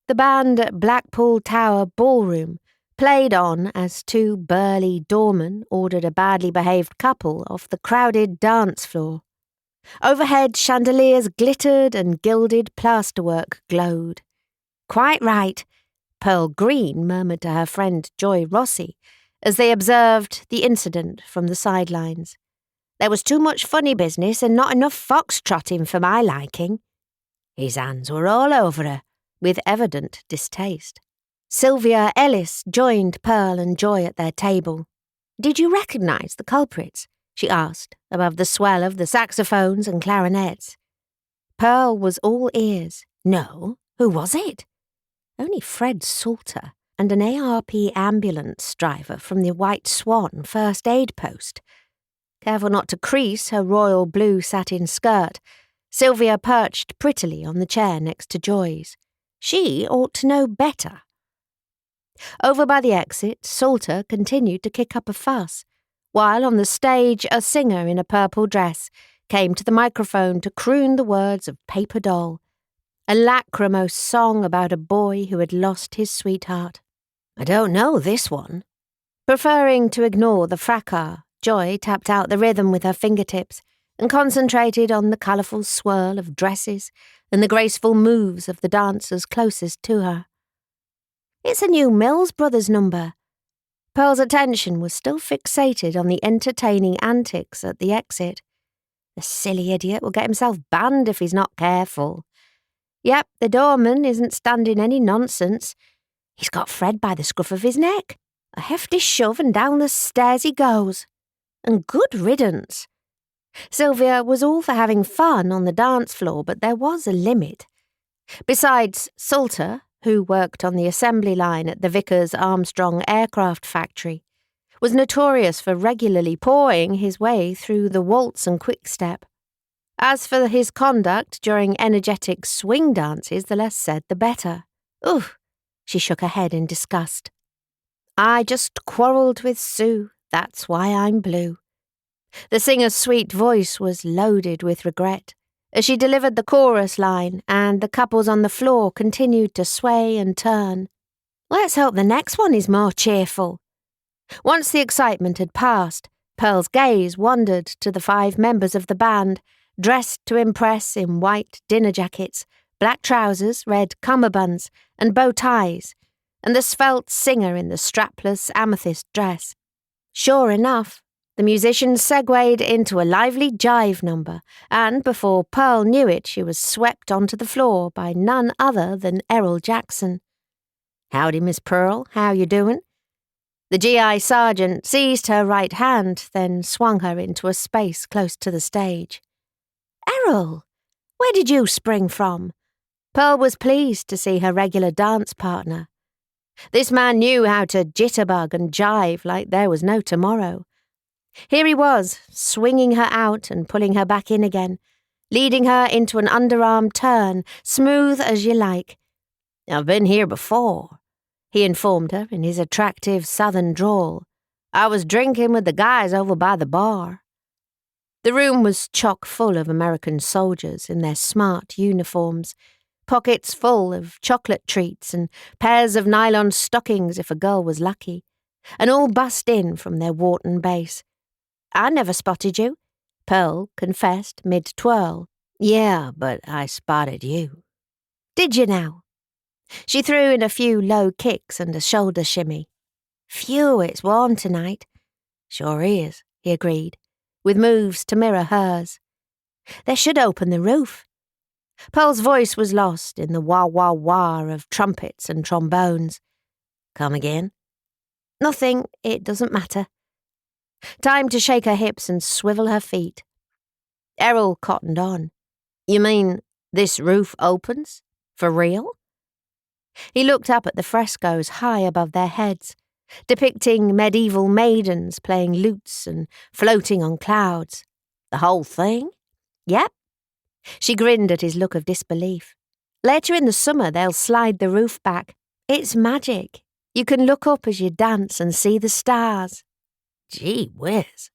The band at Blackpool Tower Ballroom played on as two burly doormen ordered a badly behaved couple off the crowded dance floor. Overhead chandeliers glittered and gilded plasterwork glowed. "Quite right," Pearl Green murmured to her friend Joy Rossi as they observed the incident from the sidelines. "There was too much funny business and not enough fox-trotting for my liking." His hands were all over her, with evident distaste. Sylvia Ellis joined Pearl and Joy at their table. "Did you recognise the culprits?" she asked, above the swell of the saxophones and clarinets. Pearl was all ears. "No, who was it?" "Only Fred Salter and an ARP ambulance driver from the White Swan first aid post." Careful not to crease her royal blue satin skirt, Sylvia perched prettily on the chair next to Joy's. She ought to know better. Over by the exit, Salter continued to kick up a fuss, while on the stage a singer in a purple dress came to the microphone to croon the words of Paper Doll, a lachrymose song about a boy who had lost his sweetheart. "I don't know this one." Preferring to ignore the fracas, Joy tapped out the rhythm with her fingertips and concentrated on the colourful swirl of dresses and the graceful moves of the dancers closest to her. "It's a new Mills Brothers number." Pearl's attention was still fixated on the entertaining antics at the exit. The silly idiot will get himself banned if he's not careful. Yep, the doorman isn't standing any nonsense. He's got Fred by the scruff of his neck. A hefty shove and down the stairs he goes. And good riddance. Sylvia was all for having fun on the dance floor, but there was a limit. Besides, Salter, who worked on the assembly line at the Vickers Armstrong aircraft factory, was notorious for regularly pawing his way through the waltz and quick-step. As for his conduct during energetic swing dances, the less said the better. "Ooh," she shook her head in disgust. "I just quarrelled with Sue, that's why I'm blue." The singer's sweet voice was loaded with regret as she delivered the chorus line, and the couples on the floor continued to sway and turn. "Let's hope the next one is more cheerful." Once the excitement had passed, Pearl's gaze wandered to the 5 members of the band, dressed to impress in white dinner jackets, black trousers, red cummerbunds, and bow ties, and the svelte singer in the strapless amethyst dress. Sure enough, the musicians segued into a lively jive number, and before Pearl knew it, she was swept onto the floor by none other than Errol Jackson. "Howdy, Miss Pearl, how you doing?" The GI sergeant seized her right hand, then swung her into a space close to the stage. "Errol, where did you spring from?" Pearl was pleased to see her regular dance partner. This man knew how to jitterbug and jive like there was no tomorrow. Here he was, swinging her out and pulling her back in again, leading her into an underarm turn, smooth as you like. "I've been here before," he informed her in his attractive southern drawl. "I was drinking with the guys over by the bar." The room was chock full of American soldiers in their smart uniforms, pockets full of chocolate treats and pairs of nylon stockings if a girl was lucky, and all bussed in from their Wharton base. "I never spotted you," Pearl confessed mid-twirl. "Yeah, but I spotted you." "Did you now?" She threw in a few low kicks and a shoulder shimmy. "Phew, it's warm tonight." "Sure is," he agreed, with moves to mirror hers. "They should open the roof." Pearl's voice was lost in the wah-wah-wah of trumpets and trombones. "Come again?" "Nothing, it doesn't matter." Time to shake her hips and swivel her feet. Errol cottoned on. "You mean this roof opens? For real?" He looked up at the frescoes high above their heads, depicting medieval maidens playing lutes and floating on clouds. "The whole thing?" "Yep." She grinned at his look of disbelief. "Later in the summer they'll slide the roof back. It's magic. You can look up as you dance and see the stars." "Gee whiz."